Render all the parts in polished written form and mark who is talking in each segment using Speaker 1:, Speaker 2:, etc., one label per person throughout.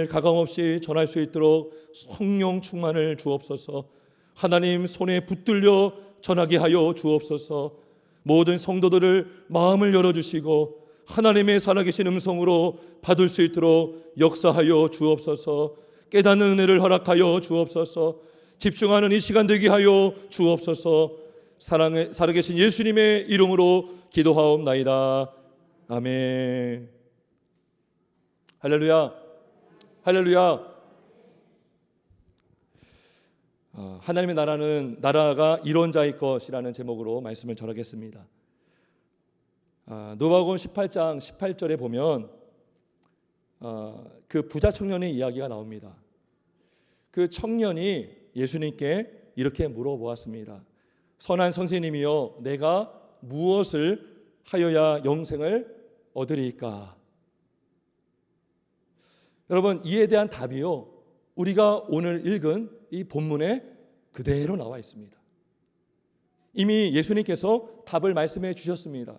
Speaker 1: 가감없이 전할 수 있도록 성령 충만을 주옵소서. 하나님 손에 붙들려 전하게 하여 주옵소서. 모든 성도들을 마음을 열어주시고 하나님의 살아계신 음성으로 받을 수 있도록 역사하여 주옵소서. 깨닫는 은혜를 허락하여 주옵소서. 집중하는 이 시간 되게 하여 주옵소서. 살아계신 예수님의 이름으로 기도하옵나이다. 아멘. 할렐루야. 할렐루야. 하나님의 나라가 이론자의 것이라는 제목으로 말씀을 전하겠습니다. 누가복음 18장 18절에 보면 그 부자 청년의 이야기가 나옵니다. 그 청년이 예수님께 이렇게 물어보았습니다. 선한 선생님이여, 내가 무엇을 하여야 영생을 얻으리이까? 여러분, 이에 대한 답이요, 우리가 오늘 읽은 이 본문에 그대로 나와 있습니다. 이미 예수님께서 답을 말씀해 주셨습니다.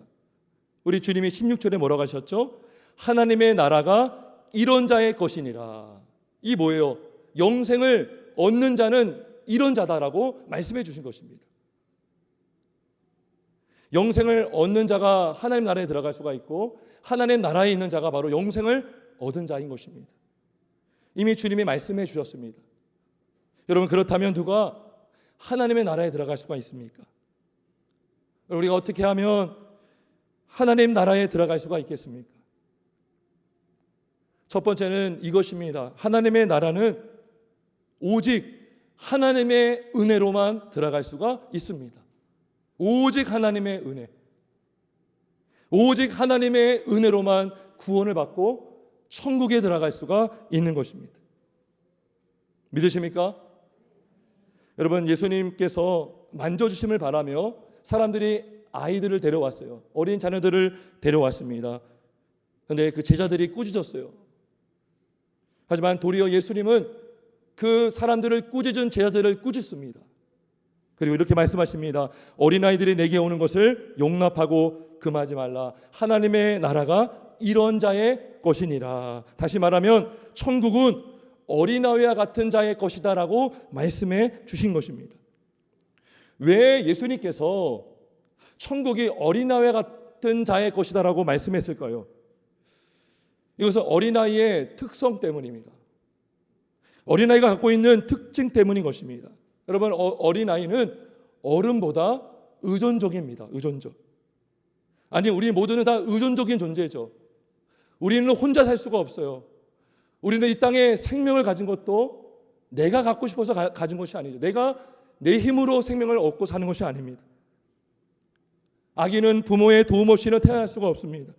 Speaker 1: 우리 주님이 16절에 뭐라고 하셨죠? 하나님의 나라가 이런 자의 것이니라. 이 뭐예요? 영생을 얻는 자는 이런 자다라고 말씀해 주신 것입니다. 영생을 얻는 자가 하나님 나라에 들어갈 수가 있고, 하나님 나라에 있는 자가 바로 영생을 얻은 자인 것입니다. 이미 주님이 말씀해 주셨습니다. 여러분, 그렇다면 누가 하나님의 나라에 들어갈 수가 있습니까? 우리가 어떻게 하면 하나님 나라에 들어갈 수가 있겠습니까? 첫 번째는 이것입니다. 하나님의 나라는 오직 하나님의 은혜로만 들어갈 수가 있습니다. 오직 하나님의 은혜, 오직 하나님의 은혜로만 구원을 받고 천국에 들어갈 수가 있는 것입니다. 믿으십니까? 여러분, 예수님께서 만져주심을 바라며 사람들이 아이들을 데려왔어요. 어린 자녀들을 데려왔습니다. 그런데 그 제자들이 꾸짖었어요. 하지만 도리어 예수님은 그 사람들을 꾸짖은 제자들을 꾸짖습니다. 그리고 이렇게 말씀하십니다. 어린아이들이 내게 오는 것을 용납하고 금하지 말라. 하나님의 나라가 이런 자의 것이니라. 다시 말하면 천국은 어린아이와 같은 자의 것이다라고 말씀해 주신 것입니다. 왜 예수님께서 천국이 어린아이와 같은 자의 것이다라고 말씀했을까요? 이것은 어린아이의 특성 때문입니다. 어린아이가 갖고 있는 특징 때문인 것입니다. 여러분, 어린아이는 어른보다 의존적입니다. 의존적. 아니, 우리 모두는 다 의존적인 존재죠. 우리는 혼자 살 수가 없어요. 우리는 이 땅에 생명을 가진 것도 내가 갖고 싶어서 가진 것이 아니죠. 내가 내 힘으로 생명을 얻고 사는 것이 아닙니다. 아기는 부모의 도움 없이는 태어날 수가 없습니다.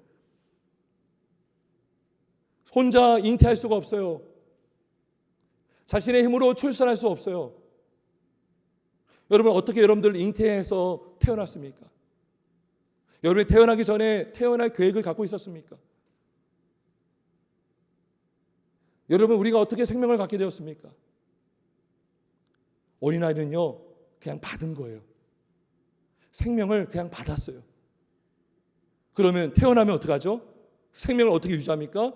Speaker 1: 혼자 잉태할 수가 없어요. 자신의 힘으로 출산할 수 없어요. 여러분, 어떻게 여러분들 잉태해서 태어났습니까? 여러분이 태어나기 전에 태어날 계획을 갖고 있었습니까? 여러분, 우리가 어떻게 생명을 갖게 되었습니까? 어린아이는요, 그냥 받은 거예요. 생명을 그냥 받았어요. 그러면 태어나면 어떡하죠? 생명을 어떻게 유지합니까?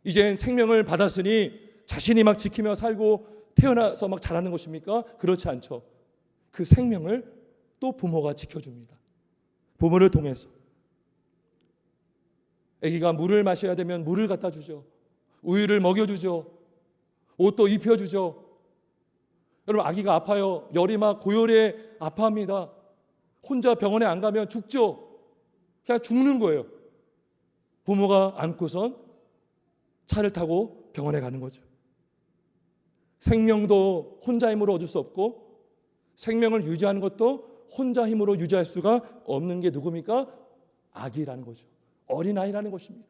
Speaker 1: 이젠 생명을 받았으니 자신이 막 지키며 살고 태어나서 막 자라는 것입니까? 그렇지 않죠. 그 생명을 또 부모가 지켜줍니다. 부모를 통해서. 아기가 물을 마셔야 되면 물을 갖다 주죠. 우유를 먹여주죠. 옷도 입혀주죠. 여러분, 아기가 아파요. 열이 막 고열에 아파합니다. 혼자 병원에 안 가면 죽죠. 그냥 죽는 거예요. 부모가 안고선 차를 타고 병원에 가는 거죠. 생명도 혼자 힘으로 얻을 수 없고 생명을 유지하는 것도 혼자 힘으로 유지할 수가 없는 게 누굽니까? 아기라는 거죠. 어린아이라는 것입니다.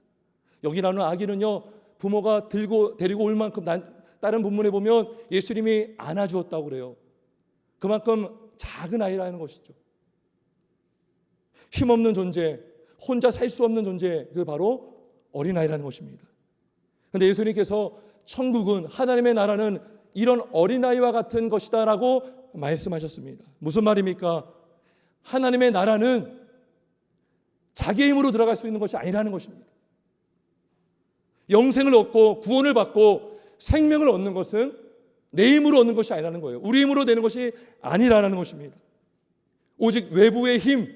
Speaker 1: 여기 나오는 아기는요, 부모가 데리고 올 만큼, 다른 본문에 보면 예수님이 안아주었다고 그래요. 그만큼 작은 아이라는 것이죠. 힘없는 존재, 혼자 살 수 없는 존재, 그 바로 어린아이라는 것입니다. 그런데 예수님께서 천국은, 하나님의 나라는 이런 어린아이와 같은 것이다라고 말씀하셨습니다. 무슨 말입니까? 하나님의 나라는 자기 힘으로 들어갈 수 있는 것이 아니라는 것입니다. 영생을 얻고 구원을 받고 생명을 얻는 것은 내 힘으로 얻는 것이 아니라는 거예요. 우리 힘으로 되는 것이 아니라는 것입니다. 오직 외부의 힘,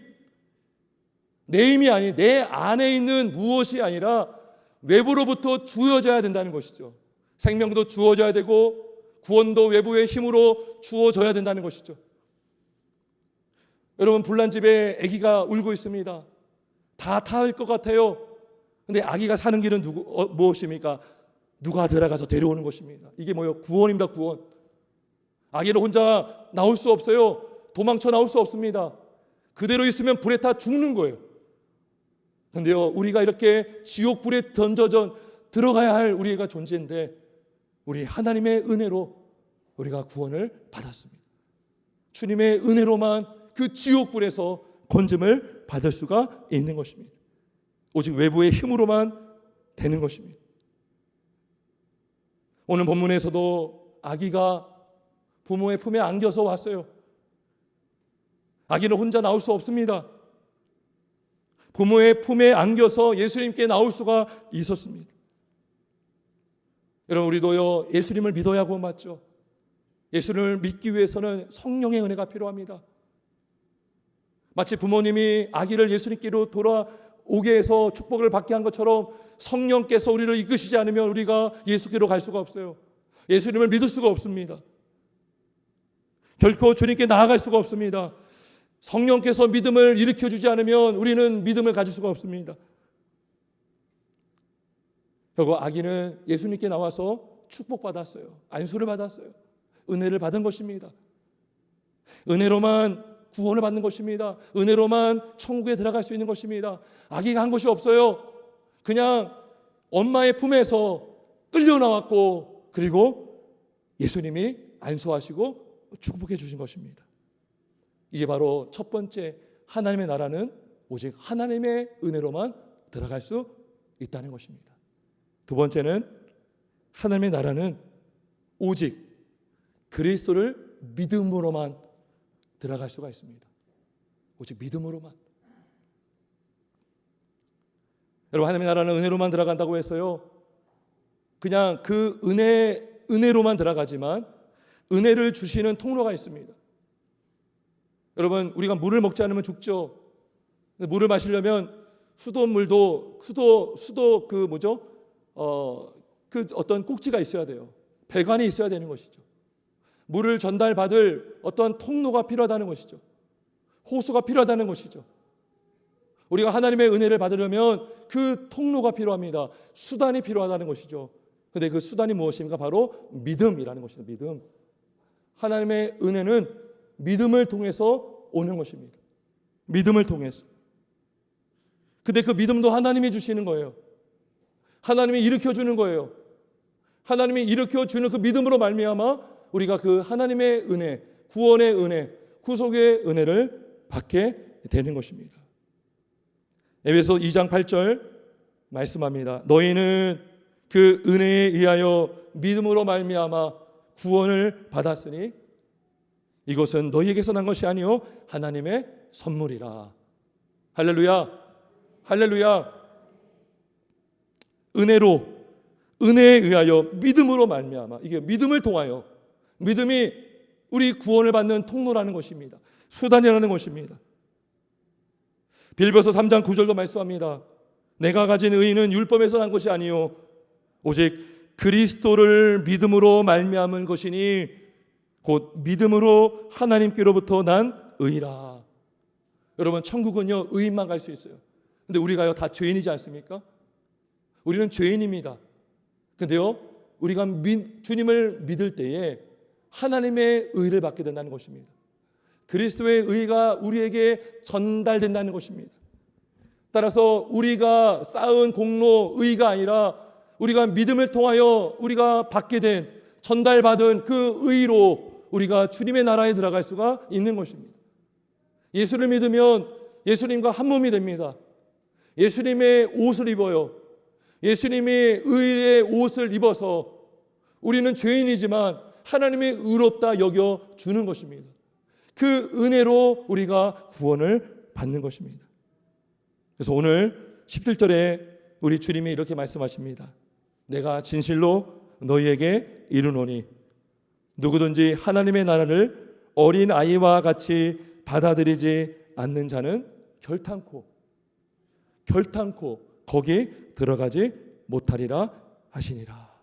Speaker 1: 내 힘이 아닌 내 안에 있는 무엇이 아니라 외부로부터 주어져야 된다는 것이죠. 생명도 주어져야 되고 구원도 외부의 힘으로 주어져야 된다는 것이죠. 여러분, 불난 집에 아기가 울고 있습니다. 다 탈 것 같아요. 근데 아기가 사는 길은 무엇입니까? 누가 들어가서 데려오는 것입니다. 이게 뭐예요? 구원입니다. 구원. 아기는 혼자 나올 수 없어요. 도망쳐 나올 수 없습니다. 그대로 있으면 불에 타 죽는 거예요. 그런데요, 우리가 이렇게 지옥 불에 던져져 들어가야 할 우리가 존재인데 우리 하나님의 은혜로 우리가 구원을 받았습니다. 주님의 은혜로만 그 지옥 불에서 건짐을 받을 수가 있는 것입니다. 오직 외부의 힘으로만 되는 것입니다. 오늘 본문에서도 아기가 부모의 품에 안겨서 왔어요. 아기는 혼자 나올 수 없습니다. 부모의 품에 안겨서 예수님께 나올 수가 있었습니다. 여러분, 우리도요 예수님을 믿어야 하고 맞죠? 예수님을 믿기 위해서는 성령의 은혜가 필요합니다. 마치 부모님이 아기를 예수님께로 돌아오게 해서 축복을 받게 한 것처럼 성령께서 우리를 이끄시지 않으면 우리가 예수께로 갈 수가 없어요. 예수님을 믿을 수가 없습니다. 결코 주님께 나아갈 수가 없습니다. 성령께서 믿음을 일으켜주지 않으면 우리는 믿음을 가질 수가 없습니다. 결국 아기는 예수님께 나와서 축복받았어요. 안수를 받았어요. 은혜를 받은 것입니다. 은혜로만 구원을 받는 것입니다. 은혜로만 천국에 들어갈 수 있는 것입니다. 아기가 한 것이 없어요. 그냥 엄마의 품에서 끌려 나왔고 그리고 예수님이 안수하시고 축복해 주신 것입니다. 이게 바로 첫 번째, 하나님의 나라는 오직 하나님의 은혜로만 들어갈 수 있다는 것입니다. 두 번째는 하나님의 나라는 오직 그리스도를 믿음으로만 들어갈 수가 있습니다. 오직 믿음으로만. 여러분, 하나님의 나라는 은혜로만 들어간다고 했어요. 그냥 그 은혜로만 들어가지만 은혜를 주시는 통로가 있습니다. 여러분, 우리가 물을 먹지 않으면 죽죠. 물을 마시려면 수돗물도 수도 그 뭐죠? 그 어떤 꼭지가 있어야 돼요. 배관이 있어야 되는 것이죠. 물을 전달받을 어떤 통로가 필요하다는 것이죠. 호수가 필요하다는 것이죠. 우리가 하나님의 은혜를 받으려면 그 통로가 필요합니다. 수단이 필요하다는 것이죠. 그런데 그 수단이 무엇입니까? 바로 믿음이라는 것입니다. 믿음. 하나님의 은혜는 믿음을 통해서 오는 것입니다. 믿음을 통해서. 근데 그 믿음도 하나님이 주시는 거예요. 하나님이 일으켜주는 거예요. 하나님이 일으켜주는 그 믿음으로 말미암아 우리가 그 하나님의 은혜, 구원의 은혜, 구속의 은혜를 받게 되는 것입니다. 에베소 2장 8절 말씀합니다. 너희는 그 은혜에 의하여 믿음으로 말미암아 구원을 받았으니 이것은 너희에게서 난 것이 아니요 하나님의 선물이라. 할렐루야. 할렐루야. 은혜에 의하여 믿음으로 말미암아, 이게 믿음을 통하여, 믿음이 우리 구원을 받는 통로라는 것입니다. 수단이라는 것입니다. 빌립보서 3장 9절도 말씀합니다. 내가 가진 의는 율법에서 난 것이 아니요 오직 그리스도를 믿음으로 말미암은 것이니 곧 믿음으로 하나님께로부터 난 의라. 여러분, 천국은요 의인만 갈 수 있어요. 근데 우리가요 다 죄인이지 않습니까? 우리는 죄인입니다. 근데요 우리가 주님을 믿을 때에 하나님의 의를 받게 된다는 것입니다. 그리스도의 의가 우리에게 전달된다는 것입니다. 따라서 우리가 쌓은 공로 의가 아니라 우리가 믿음을 통하여 우리가 받게 된, 전달받은 그 의로 우리가 주님의 나라에 들어갈 수가 있는 것입니다. 예수를 믿으면 예수님과 한 몸이 됩니다. 예수님의 옷을 입어요. 예수님의 의의 옷을 입어서 우리는 죄인이지만 하나님의 의롭다 여겨 주는 것입니다. 그 은혜로 우리가 구원을 받는 것입니다. 그래서 오늘 17절에 우리 주님이 이렇게 말씀하십니다. 내가 진실로 너희에게 이르노니 누구든지 하나님의 나라를 어린 아이와 같이 받아들이지 않는 자는 결탄코 거기 들어가지 못하리라 하시니라.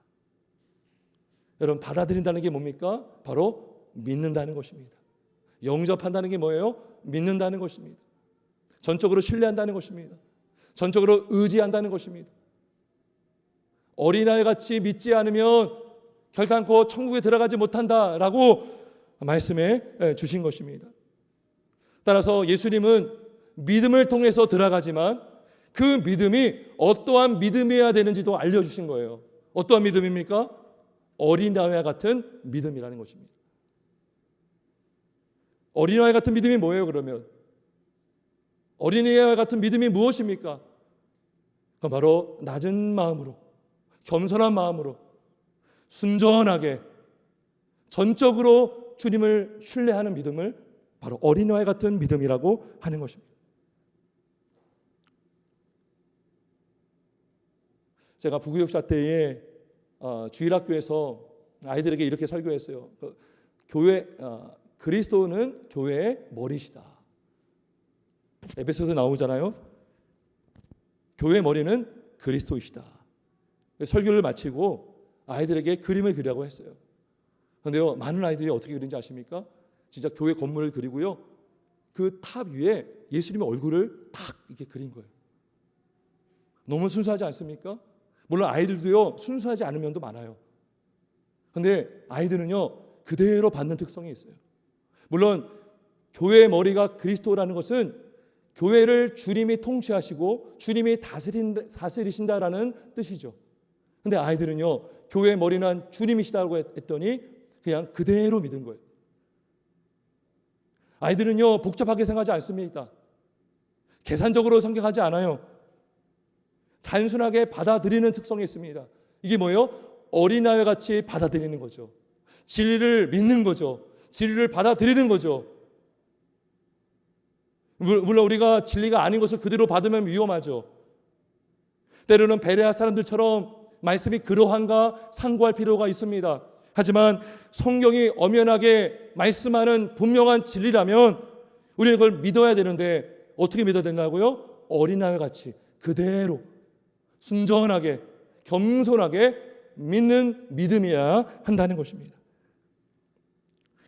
Speaker 1: 여러분, 받아들인다는 게 뭡니까? 바로 믿는다는 것입니다. 영접한다는 게 뭐예요? 믿는다는 것입니다. 전적으로 신뢰한다는 것입니다. 전적으로 의지한다는 것입니다. 어린아이같이 믿지 않으면 결단코 천국에 들어가지 못한다라고 말씀해 주신 것입니다. 따라서 예수님은 믿음을 통해서 들어가지만 그 믿음이 어떠한 믿음이어야 되는지도 알려주신 거예요. 어떠한 믿음입니까? 어린아이와 같은 믿음이라는 것입니다. 어린아이 같은 믿음이 뭐예요, 그러면? 어린아이와 같은 믿음이 무엇입니까? 그건 바로 낮은 마음으로, 겸손한 마음으로, 순전하게, 전적으로 주님을 신뢰하는 믿음을 바로 어린아이 같은 믿음이라고 하는 것입니다. 제가 부교육사 때에 주일학교에서 아이들에게 이렇게 설교했어요. 그리스도는 교회의 머리시다. 에베소서에 나오잖아요. 교회의 머리는 그리스도이시다. 설교를 마치고 아이들에게 그림을 그리라고 했어요. 그런데요, 많은 아이들이 어떻게 그린지 아십니까? 진짜 교회 건물을 그리고요, 그 탑 위에 예수님의 얼굴을 탁 이렇게 그린 거예요. 너무 순수하지 않습니까? 물론 아이들도요, 순수하지 않은 면도 많아요. 그런데 아이들은요, 그대로 받는 특성이 있어요. 물론 교회의 머리가 그리스도라는 것은 교회를 주님이 통치하시고 주님이 다스리신다라는 뜻이죠. 근데 아이들은요, 교회의 머리는 주님이시다고 했더니 그냥 그대로 믿은 거예요. 아이들은요, 복잡하게 생각하지 않습니다. 계산적으로 생각하지 않아요. 단순하게 받아들이는 특성이 있습니다. 이게 뭐예요? 어린아이 같이 받아들이는 거죠. 진리를 믿는 거죠. 진리를 받아들이는 거죠. 물론 우리가 진리가 아닌 것을 그대로 받으면 위험하죠. 때로는 베레아 사람들처럼 말씀이 그러한가 상고할 필요가 있습니다. 하지만 성경이 엄연하게 말씀하는 분명한 진리라면 우리는 그걸 믿어야 되는데 어떻게 믿어야 된다고요? 어린아이 같이 그대로 순전하게 겸손하게 믿는 믿음이어야 한다는 것입니다.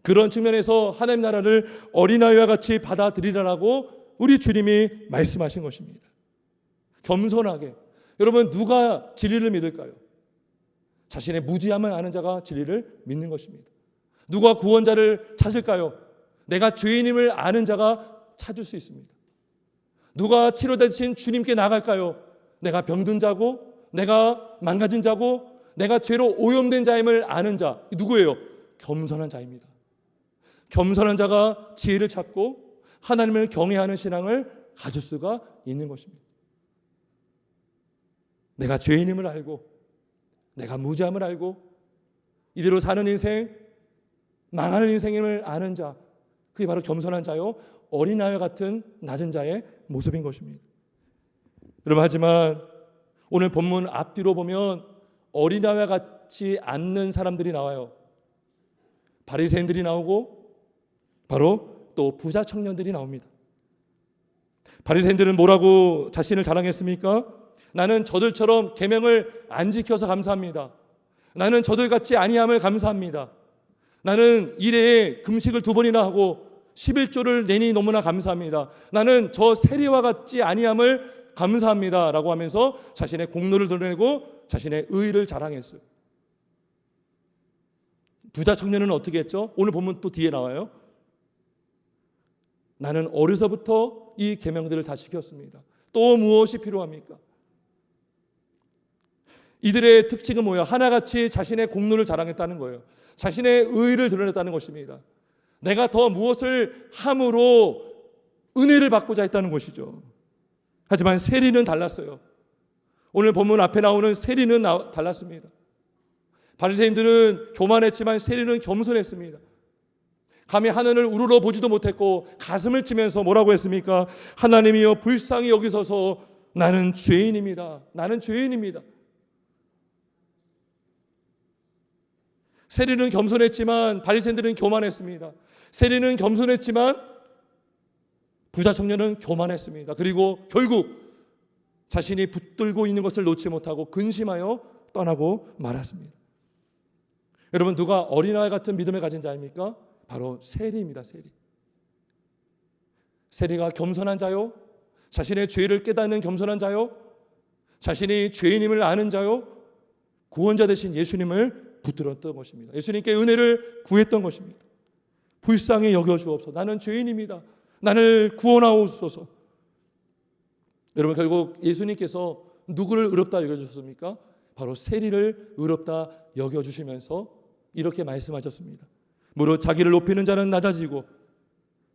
Speaker 1: 그런 측면에서 하나님 나라를 어린아이와 같이 받아들이라고 우리 주님이 말씀하신 것입니다. 겸손하게. 여러분, 누가 진리를 믿을까요? 자신의 무지함을 아는 자가 진리를 믿는 것입니다. 누가 구원자를 찾을까요? 내가 죄인임을 아는 자가 찾을 수 있습니다. 누가 치료되신 주님께 나갈까요? 내가 병든 자고, 내가 망가진 자고, 내가 죄로 오염된 자임을 아는 자. 누구예요? 겸손한 자입니다. 겸손한 자가 지혜를 찾고 하나님을 경외하는 신앙을 가질 수가 있는 것입니다. 내가 죄인임을 알고, 내가 무지함을 알고, 이대로 사는 인생, 망하는 인생임을 아는 자, 그게 바로 겸손한 자요, 어린아이 같은 낮은 자의 모습인 것입니다. 여러분, 하지만 오늘 본문 앞뒤로 보면 어린아이와 같지 않는 사람들이 나와요. 바리새인들이 나오고 바로 또 부자 청년들이 나옵니다. 바리새인들은 뭐라고 자신을 자랑했습니까? 나는 저들처럼 계명을 안 지켜서 감사합니다. 나는 저들같이 아니함을 감사합니다. 나는 일에 금식을 2번이나 하고 11조를 내니 너무나 감사합니다. 나는 저 세리와 같지 아니함을 감사합니다 라고 하면서 자신의 공로를 드러내고 자신의 의의를 자랑했어요. 부자 청년은 어떻게 했죠? 오늘 보면 또 뒤에 나와요. 나는 어려서부터 이 계명들을 다 지켰습니다. 또 무엇이 필요합니까? 이들의 특징은 뭐예요? 하나같이 자신의 공로를 자랑했다는 거예요. 자신의 의의를 드러냈다는 것입니다. 내가 더 무엇을 함으로 은혜를 받고자 했다는 것이죠. 하지만 세리는 달랐어요. 오늘 본문 앞에 나오는 세리는 달랐습니다. 바리새인들은 교만했지만 세리는 겸손했습니다. 감히 하늘을 우러러 보지도 못했고 가슴을 치면서 뭐라고 했습니까? 하나님이여 불쌍히 여기소서, 나는 죄인입니다. 나는 죄인입니다. 세리는 겸손했지만 바리새인들은 교만했습니다. 세리는 겸손했지만 부자 청년은 교만했습니다. 그리고 결국 자신이 붙들고 있는 것을 놓지 못하고 근심하여 떠나고 말았습니다. 여러분, 누가 어린아이 같은 믿음을 가진 자입니까? 바로 세리입니다. 세리가 겸손한 자요? 자신의 죄를 깨닫는 겸손한 자요? 자신이 죄인임을 아는 자요? 구원자 되신 예수님을 붙들었던 것입니다. 예수님께 은혜를 구했던 것입니다. 불쌍히 여겨주옵소서. 나는 죄인입니다. 나를 구원하옵소서. 여러분, 결국 예수님께서 누구를 의롭다 여겨주셨습니까? 바로 세리를 의롭다 여겨주시면서 이렇게 말씀하셨습니다. 무릇 자기를 높이는 자는 낮아지고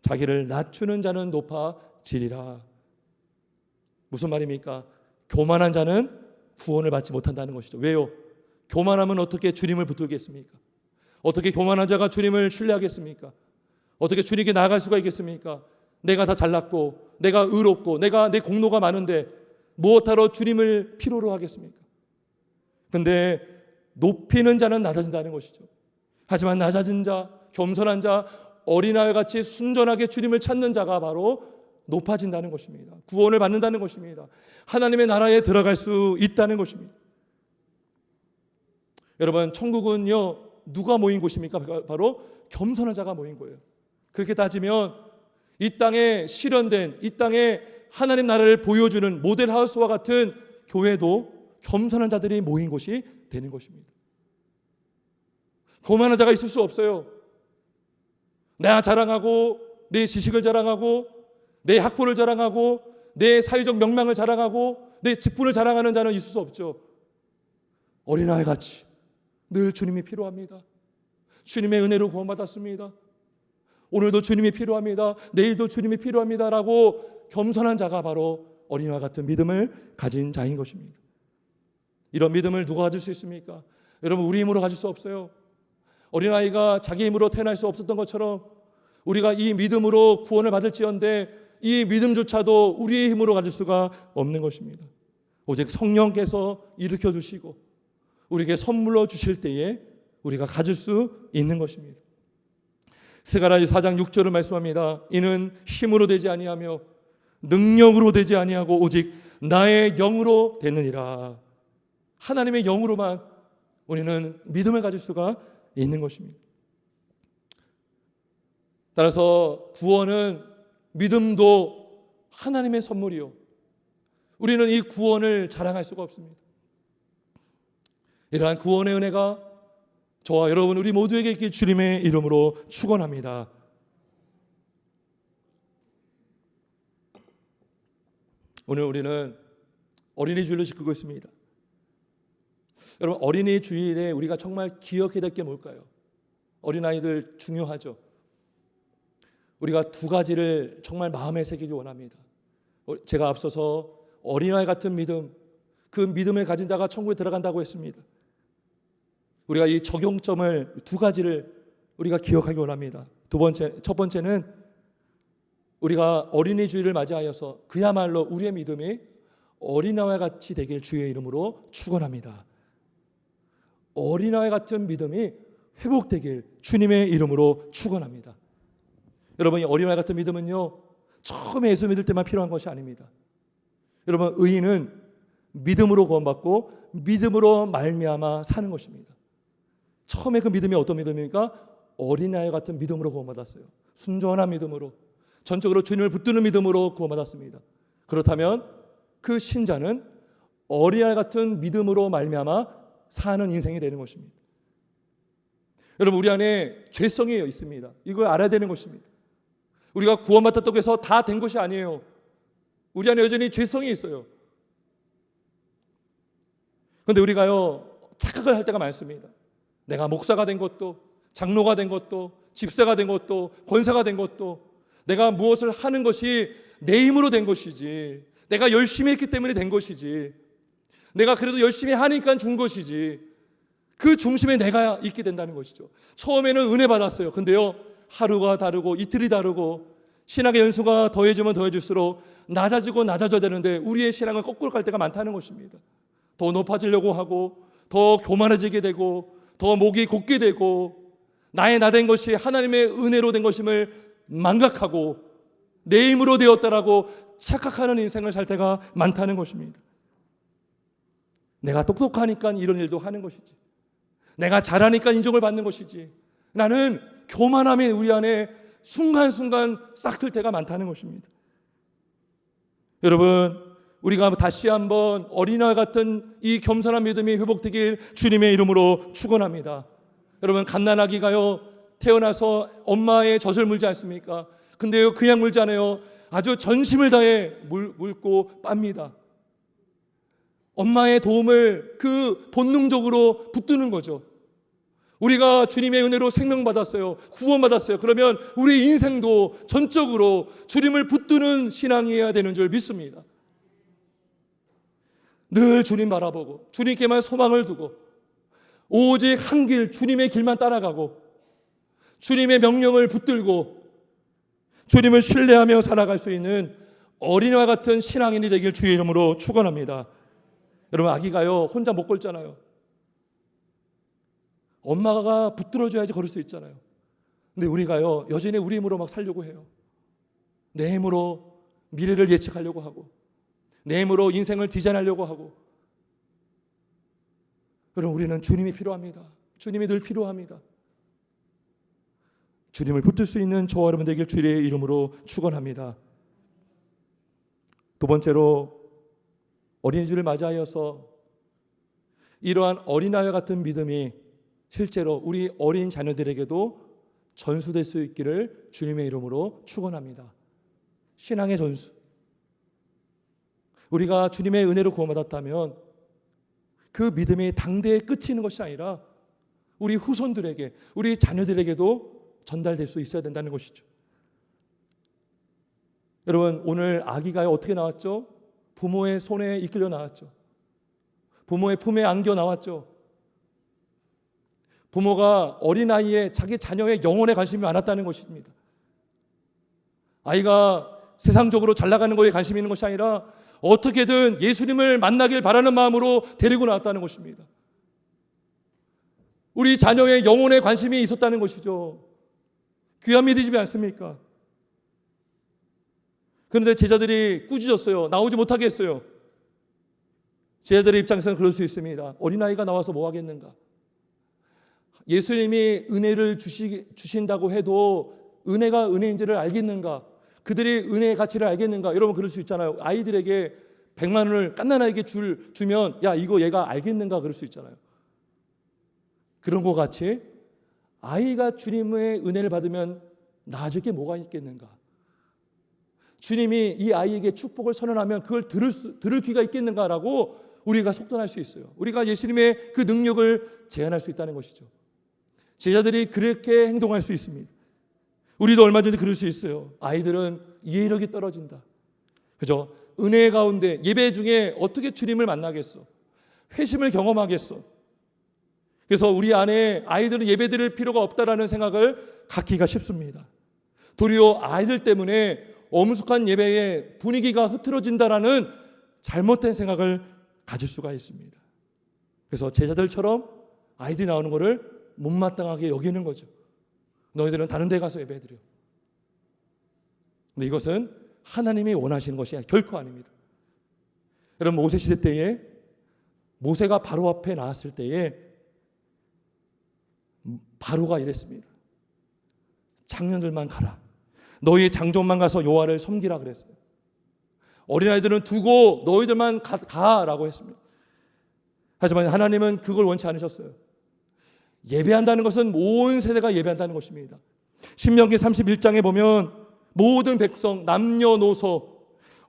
Speaker 1: 자기를 낮추는 자는 높아지리라. 무슨 말입니까? 교만한 자는 구원을 받지 못한다는 것이죠. 왜요? 교만하면 어떻게 주님을 붙들겠습니까? 어떻게 교만한 자가 주님을 신뢰하겠습니까? 어떻게 주님께 나아갈 수가 있겠습니까? 내가 다 잘났고 내가 의롭고 내가 내 공로가 많은데 무엇하러 주님을 필요로 하겠습니까? 근데 높이는 자는 낮아진다는 것이죠. 하지만 낮아진 자, 겸손한 자, 어린아이 같이 순전하게 주님을 찾는 자가 바로 높아진다는 것입니다. 구원을 받는다는 것입니다. 하나님의 나라에 들어갈 수 있다는 것입니다. 여러분, 천국은요, 누가 모인 곳입니까? 바로 겸손한 자가 모인 거예요. 그렇게 따지면 이 땅에 실현된, 이 땅에 하나님 나라를 보여주는 모델하우스와 같은 교회도 겸손한 자들이 모인 곳이 되는 것입니다. 교만한 자가 있을 수 없어요. 나 자랑하고 내 지식을 자랑하고 내 학벌을 자랑하고 내 사회적 명망을 자랑하고 내 직분을 자랑하는 자는 있을 수 없죠. 어린아이 같이 늘 주님이 필요합니다. 주님의 은혜로 구원받았습니다. 오늘도 주님이 필요합니다. 내일도 주님이 필요합니다라고 겸손한 자가 바로 어린아이 같은 믿음을 가진 자인 것입니다. 이런 믿음을 누가 가질 수 있습니까? 여러분, 우리 힘으로 가질 수 없어요. 어린아이가 자기 힘으로 태어날 수 없었던 것처럼 우리가 이 믿음으로 구원을 받을지언데 이 믿음조차도 우리의 힘으로 가질 수가 없는 것입니다. 오직 성령께서 일으켜 주시고 우리에게 선물로 주실 때에 우리가 가질 수 있는 것입니다. 스가랴 4장 6절을 말씀합니다. 이는 힘으로 되지 아니하며 능력으로 되지 아니하고 오직 나의 영으로 되느니라. 하나님의 영으로만 우리는 믿음을 가질 수가 있는 것입니다. 따라서 구원은 믿음도 하나님의 선물이요. 우리는 이 구원을 자랑할 수가 없습니다. 이러한 구원의 은혜가 저와 여러분 우리 모두에게 있길 주님의 이름으로 축원합니다. 오늘 우리는 어린이 주일을 지키고 있습니다. 여러분, 어린이 주일에 우리가 정말 기억해야 될 게 뭘까요? 어린아이들 중요하죠. 우리가 두 가지를 정말 마음에 새기기 원합니다. 제가 앞서서 어린아이 같은 믿음, 그 믿음을 가진 자가 천국에 들어간다고 했습니다. 우리가 이 적용점을 두 가지를 우리가 기억하기 원합니다. 첫 번째는 우리가 어린이 주일을 맞이하여서 그야말로 우리의 믿음이 어린아이와 같이 되길 주의 이름으로 축원합니다. 어린아이 같은 믿음이 회복되길 주님의 이름으로 축원합니다. 여러분, 이 어린아이 같은 믿음은요, 처음에 예수 믿을 때만 필요한 것이 아닙니다. 여러분, 의인은 믿음으로 구원받고 믿음으로 말미암아 사는 것입니다. 처음에 그 믿음이 어떤 믿음입니까? 어린아이 같은 믿음으로 구원받았어요. 순전한 믿음으로, 전적으로 주님을 붙드는 믿음으로 구원받았습니다. 그렇다면 그 신자는 어린아이 같은 믿음으로 말미암아 사는 인생이 되는 것입니다. 여러분, 우리 안에 죄성이 있습니다. 이걸 알아야 되는 것입니다. 우리가 구원받았다고 해서 다 된 것이 아니에요. 우리 안에 여전히 죄성이 있어요. 그런데 우리가요, 착각을 할 때가 많습니다. 내가 목사가 된 것도, 장로가 된 것도, 집사가 된 것도, 권사가 된 것도, 내가 무엇을 하는 것이 내 힘으로 된 것이지, 내가 열심히 했기 때문에 된 것이지, 내가 그래도 열심히 하니까 준 것이지, 그 중심에 내가 있게 된다는 것이죠. 처음에는 은혜 받았어요. 근데요, 하루가 다르고 이틀이 다르고 신앙의 연수가 더해지면 더해질수록 낮아져야 되는데 우리의 신앙은 거꾸로 갈 때가 많다는 것입니다. 더 높아지려고 하고 더 교만해지게 되고 더 목이 곧게 되고 나의 나 된 것이 하나님의 은혜로 된 것임을 망각하고 내 힘으로 되었다라고 착각하는 인생을 살 때가 많다는 것입니다. 내가 똑똑하니까 이런 일도 하는 것이지, 내가 잘하니까 인정을 받는 것이지, 나는 교만함이 우리 안에 순간순간 싹틀 때가 많다는 것입니다. 여러분, 우리가 다시 한번 어린아이 같은 이 겸손한 믿음이 회복되길 주님의 이름으로 축원합니다. 여러분, 갓난아기가요 태어나서 엄마의 젖을 물지 않습니까? 근데요 그냥 물지 않아요. 아주 전심을 다해 물고 빱니다. 엄마의 도움을 그 본능적으로 붙드는 거죠. 우리가 주님의 은혜로 생명받았어요. 구원받았어요. 그러면 우리 인생도 전적으로 주님을 붙드는 신앙이어야 되는 줄 믿습니다. 늘 주님 바라보고 주님께만 소망을 두고 오직 한 길, 주님의 길만 따라가고 주님의 명령을 붙들고 주님을 신뢰하며 살아갈 수 있는 어린이와 같은 신앙인이 되길 주의 이름으로 축원합니다. 여러분, 아기가요 혼자 못 걸잖아요. 엄마가 붙들어줘야지 걸을 수 있잖아요. 근데 우리가요 여전히 우리 힘으로 막 살려고 해요. 내 힘으로 미래를 예측하려고 하고 내 힘으로 인생을 디자인하려고 하고. 여러분, 우리는 주님이 필요합니다. 주님이 늘 필요합니다. 주님을 붙들 수 있는 저와 여러분 되길 주의 이름으로 축원합니다. 두 번째로, 어린이주를 맞이하여서 이러한 어린아이와 같은 믿음이 실제로 우리 어린 자녀들에게도 전수될 수 있기를 주님의 이름으로 축원합니다. 신앙의 전수. 우리가 주님의 은혜로 구원받았다면 그 믿음이 당대에 끝이 있는 것이 아니라 우리 후손들에게, 우리 자녀들에게도 전달될 수 있어야 된다는 것이죠. 여러분, 오늘 아기가 어떻게 나왔죠? 부모의 손에 이끌려 나왔죠. 부모의 품에 안겨 나왔죠. 부모가 어린아이의 자기 자녀의 영혼에 관심이 많았다는 것입니다. 아이가 세상적으로 잘 나가는 것에 관심이 있는 것이 아니라 어떻게든 예수님을 만나길 바라는 마음으로 데리고 나왔다는 것입니다. 우리 자녀의 영혼에 관심이 있었다는 것이죠. 귀한 믿으시지 않습니까? 그런데 제자들이 꾸짖었어요. 나오지 못하게 했어요. 제자들의 입장에서는 그럴 수 있습니다. 어린아이가 나와서 뭐 하겠는가? 예수님이 은혜를 주신다고 해도 은혜가 은혜인지를 알겠는가? 그들이 은혜의 가치를 알겠는가? 여러분, 그럴 수 있잖아요. 아이들에게 100만 원을 갓난아이에게 주면 야, 이거 얘가 알겠는가? 그럴 수 있잖아요. 그런 것 같이 아이가 주님의 은혜를 받으면 나아질 게 뭐가 있겠는가? 주님이 이 아이에게 축복을 선언하면 그걸 들을 귀가 있겠는가라고 우리가 속단할 수 있어요. 우리가 예수님의 그 능력을 제한할 수 있다는 것이죠. 제자들이 그렇게 행동할 수 있습니다. 우리도 얼마 전에 그럴 수 있어요. 아이들은 이해력이 떨어진다. 그죠? 은혜 가운데 예배 중에 어떻게 주님을 만나겠어? 회심을 경험하겠어? 그래서 우리 안에 아이들은 예배 드릴 필요가 없다라는 생각을 갖기가 쉽습니다. 도리어 아이들 때문에 엄숙한 예배의 분위기가 흐트러진다라는 잘못된 생각을 가질 수가 있습니다. 그래서 제자들처럼 아이들이 나오는 것을 못마땅하게 여기는 거죠. 너희들은 다른 데 가서 예배드려. 근데 이것은 하나님이 원하시는 것이 결코 아닙니다. 여러분, 모세 시대 때에 모세가 바로 앞에 나왔을 때에 바로가 이랬습니다. 장년들만 가라. 너희 장정만 가서 여호와를 섬기라 그랬어요. 어린아이들은 두고 너희들만 가라고 했습니다. 하지만 하나님은 그걸 원치 않으셨어요. 예배한다는 것은 온 세대가 예배한다는 것입니다. 신명기 31장에 보면 모든 백성, 남녀노소,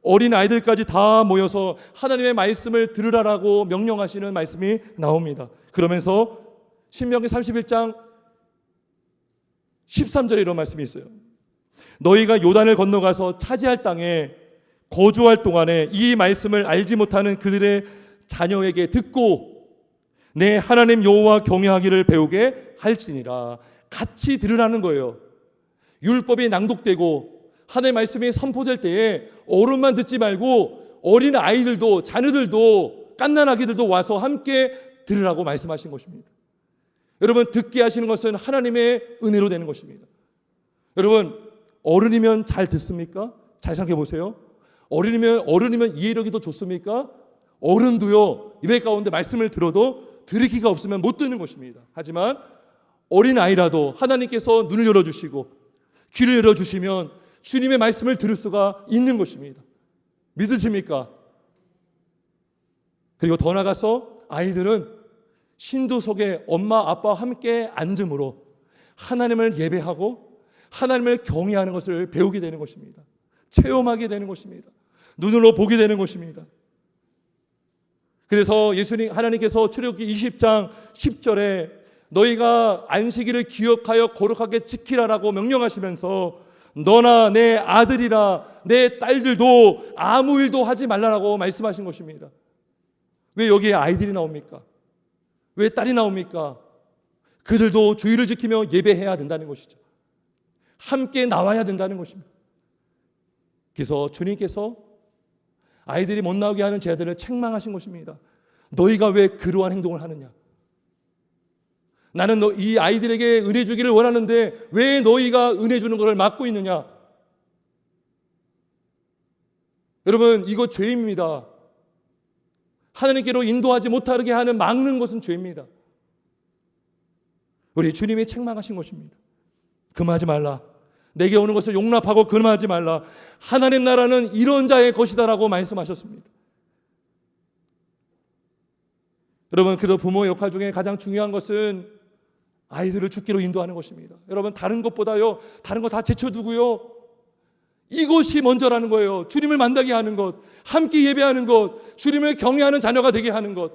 Speaker 1: 어린아이들까지 다 모여서 하나님의 말씀을 들으라라고 명령하시는 말씀이 나옵니다. 그러면서 신명기 31장 13절에 이런 말씀이 있어요. 너희가 요단을 건너가서 차지할 땅에 거주할 동안에 이 말씀을 알지 못하는 그들의 자녀에게 듣고 내 하나님 여호와 경외하기를 배우게 할지니라. 같이 들으라는 거예요. 율법이 낭독되고 하나님의 말씀이 선포될 때에 어른만 듣지 말고 어린 아이들도, 자녀들도, 갓난아기들도 와서 함께 들으라고 말씀하신 것입니다. 여러분, 듣게 하시는 것은 하나님의 은혜로 되는 것입니다. 여러분, 어른이면 잘 듣습니까? 잘 생각해 보세요. 어른이면 이해력이 더 좋습니까? 어른도요, 예배 가운데 말씀을 들어도 들을 기가 없으면 못 듣는 것입니다. 하지만 어린 아이라도 하나님께서 눈을 열어주시고 귀를 열어주시면 주님의 말씀을 들을 수가 있는 것입니다. 믿으십니까? 그리고 더 나아가서 아이들은 신도 속에 엄마 아빠와 함께 앉음으로 하나님을 예배하고 하나님을 경외하는 것을 배우게 되는 것입니다. 체험하게 되는 것입니다. 눈으로 보게 되는 것입니다. 그래서 하나님께서 출애굽기 20장 10절에 너희가 안식일을 기억하여 거룩하게 지키라라고 명령하시면서 너나 내 아들이라 내 딸들도 아무 일도 하지 말라라고 말씀하신 것입니다. 왜 여기에 아이들이 나옵니까? 왜 딸이 나옵니까? 그들도 주의를 지키며 예배해야 된다는 것이죠. 함께 나와야 된다는 것입니다. 그래서 주님께서 아이들이 못 나오게 하는 제자들을 책망하신 것입니다. 너희가 왜 그러한 행동을 하느냐? 나는 이 아이들에게 은혜 주기를 원하는데 왜 너희가 은혜 주는 것을 막고 있느냐? 여러분, 이거 죄입니다. 하나님께로 인도하지 못하게 하는 막는 것은 죄입니다. 우리 주님이 책망하신 것입니다. 금하지 말라. 내게 오는 것을 용납하고 금하지 말라. 하나님 나라는 이런 자의 것이다라고 말씀하셨습니다. 여러분, 그래도 부모의 역할 중에 가장 중요한 것은 아이들을 주께로 인도하는 것입니다. 여러분, 다른 것보다요, 다른 거 다 제쳐두고요, 이것이 먼저라는 거예요. 주님을 만나게 하는 것, 함께 예배하는 것, 주님을 경외하는 자녀가 되게 하는 것.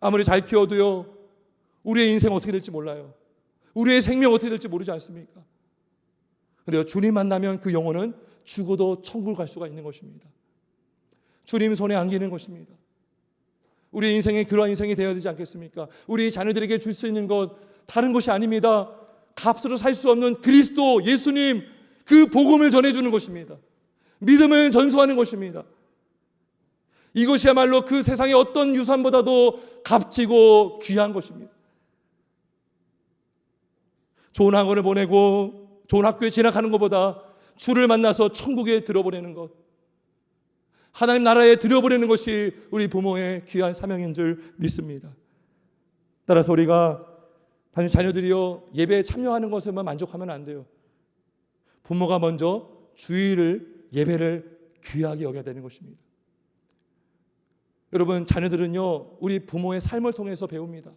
Speaker 1: 아무리 잘 키워도요, 우리의 인생 어떻게 될지 몰라요. 우리의 생명 어떻게 될지 모르지 않습니까? 그런데 주님 만나면 그 영혼은 죽어도 천국을 갈 수가 있는 것입니다. 주님 손에 안기는 것입니다. 우리 인생에 그러한 인생이 되어야 되지 않겠습니까? 우리 자녀들에게 줄 수 있는 것 다른 것이 아닙니다. 값으로 살 수 없는 그리스도 예수님, 그 복음을 전해주는 것입니다. 믿음을 전수하는 것입니다. 이것이야말로 그 세상의 어떤 유산보다도 값지고 귀한 것입니다. 좋은 학원을 보내고 좋은 학교에 진학하는 것보다 주를 만나서 천국에 들어보내는 것, 하나님 나라에 들여보내는 것이 우리 부모의 귀한 사명인 줄 믿습니다. 따라서 우리가 단지 자녀들이요, 예배에 참여하는 것에만 만족하면 안 돼요. 부모가 먼저 주의를, 예배를 귀하게 여겨야 되는 것입니다. 여러분, 자녀들은요, 우리 부모의 삶을 통해서 배웁니다.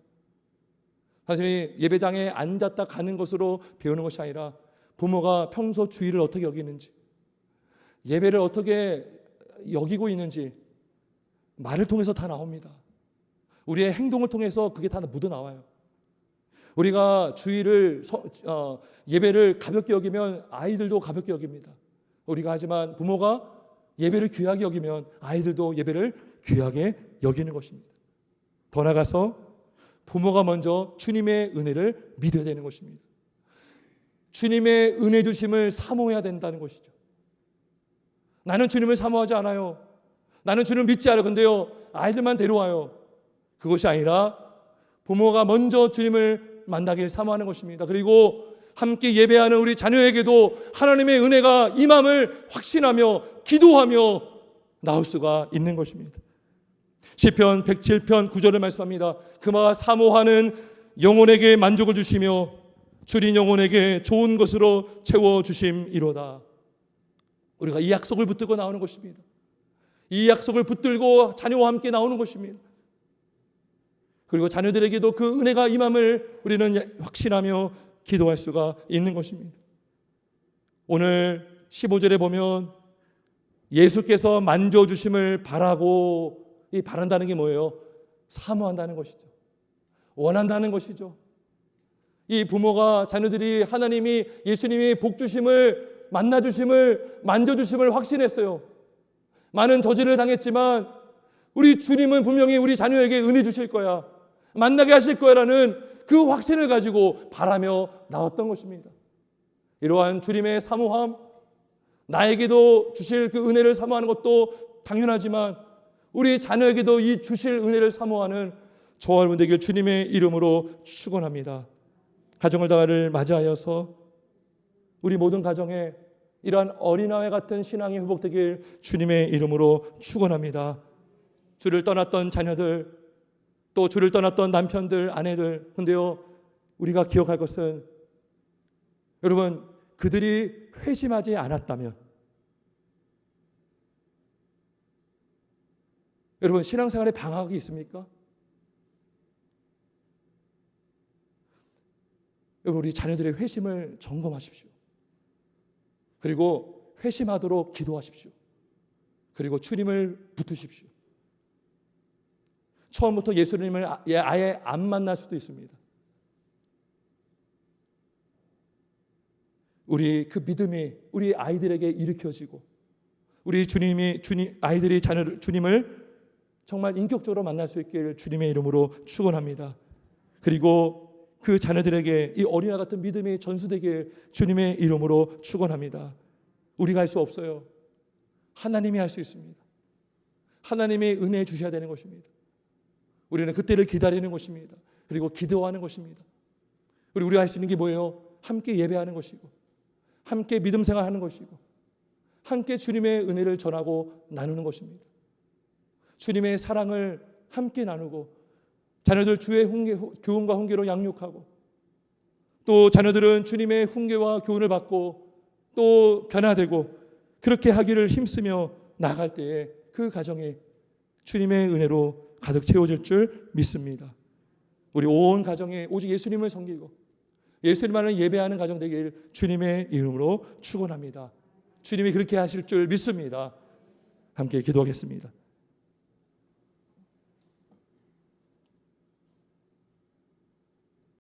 Speaker 1: 사실 예배장에 앉았다 가는 것으로 배우는 것이 아니라 부모가 평소 주의를 어떻게 여기는지, 예배를 어떻게 여기고 있는지 말을 통해서 다 나옵니다. 우리의 행동을 통해서 그게 다 묻어나와요. 우리가 예배를 가볍게 여기면 아이들도 가볍게 여깁니다. 우리가 하지만 부모가 예배를 귀하게 여기면 아이들도 예배를 귀하게 여기는 것입니다. 더 나아가서 부모가 먼저 주님의 은혜를 믿어야 되는 것입니다. 주님의 은혜 주심을 사모해야 된다는 것이죠. 나는 주님을 사모하지 않아요. 나는 주님을 믿지 않아요. 근데요, 아이들만 데려와요. 그것이 아니라 부모가 먼저 주님을 만나길 사모하는 것입니다. 그리고 함께 예배하는 우리 자녀에게도 하나님의 은혜가 임함을 확신하며 기도하며 나올 수가 있는 것입니다. 시편 107편 9절을 말씀합니다. 그마 사모하는 영혼에게 만족을 주시며 줄인 영혼에게 좋은 것으로 채워주심이로다. 우리가 이 약속을 붙들고 나오는 것입니다. 이 약속을 붙들고 자녀와 함께 나오는 것입니다. 그리고 자녀들에게도 그 은혜가 임함을 우리는 확신하며 기도할 수가 있는 것입니다. 오늘 15절에 보면 예수께서 만져주심을 바라고, 이 바란다는 게 뭐예요? 사모한다는 것이죠. 원한다는 것이죠. 이 부모가 자녀들이 하나님이, 예수님이 복주심을, 만나주심을, 만져주심을 확신했어요. 많은 저지를 당했지만 우리 주님은 분명히 우리 자녀에게 은혜 주실 거야, 만나게 하실 거야라는 그 확신을 가지고 바라며 나왔던 것입니다. 이러한 주님의 사모함, 나에게도 주실 그 은혜를 사모하는 것도 당연하지만 우리 자녀에게도 이 주실 은혜를 사모하는 저와 여러분 되길 주님의 이름으로 축원합니다. 가정을 다를 맞이하여서 우리 모든 가정에 이러한 어린아이 같은 신앙이 회복되길 주님의 이름으로 축원합니다. 주를 떠났던 자녀들, 또 주를 떠났던 남편들, 아내들, 근데요 우리가 기억할 것은 여러분 그들이 회심하지 않았다면, 여러분 신앙생활에 방학이 있습니까? 여러분 우리 자녀들의 회심을 점검하십시오. 그리고 회심하도록 기도하십시오. 그리고 주님을 붙으십시오. 처음부터 예수님을 아예 안 만날 수도 있습니다. 우리 그 믿음이 우리 아이들에게 일으켜지고 우리 아이들이 주님을 정말 인격적으로 만날 수 있길 주님의 이름으로 축원합니다. 그리고 그 자녀들에게 이 어린아 같은 믿음이 전수되길 주님의 이름으로 축원합니다. 우리가 할 수 없어요. 하나님이 할 수 있습니다. 하나님이 은혜 주셔야 되는 것입니다. 우리는 그때를 기다리는 것입니다. 그리고 기도하는 것입니다. 우리가 할 수 있는 게 뭐예요? 함께 예배하는 것이고, 함께 믿음 생활하는 것이고, 함께 주님의 은혜를 전하고 나누는 것입니다. 주님의 사랑을 함께 나누고, 자녀들 주의 교훈과 훈계로 양육하고, 또 자녀들은 주님의 훈계와 교훈을 받고 또 변화되고, 그렇게 하기를 힘쓰며 나아갈 때에 그 가정이 주님의 은혜로 가득 채워질 줄 믿습니다. 우리 온 가정에 오직 예수님을 섬기고 예수님만을 예배하는 가정 되길 주님의 이름으로 축원합니다. 주님이 그렇게 하실 줄 믿습니다. 함께 기도하겠습니다.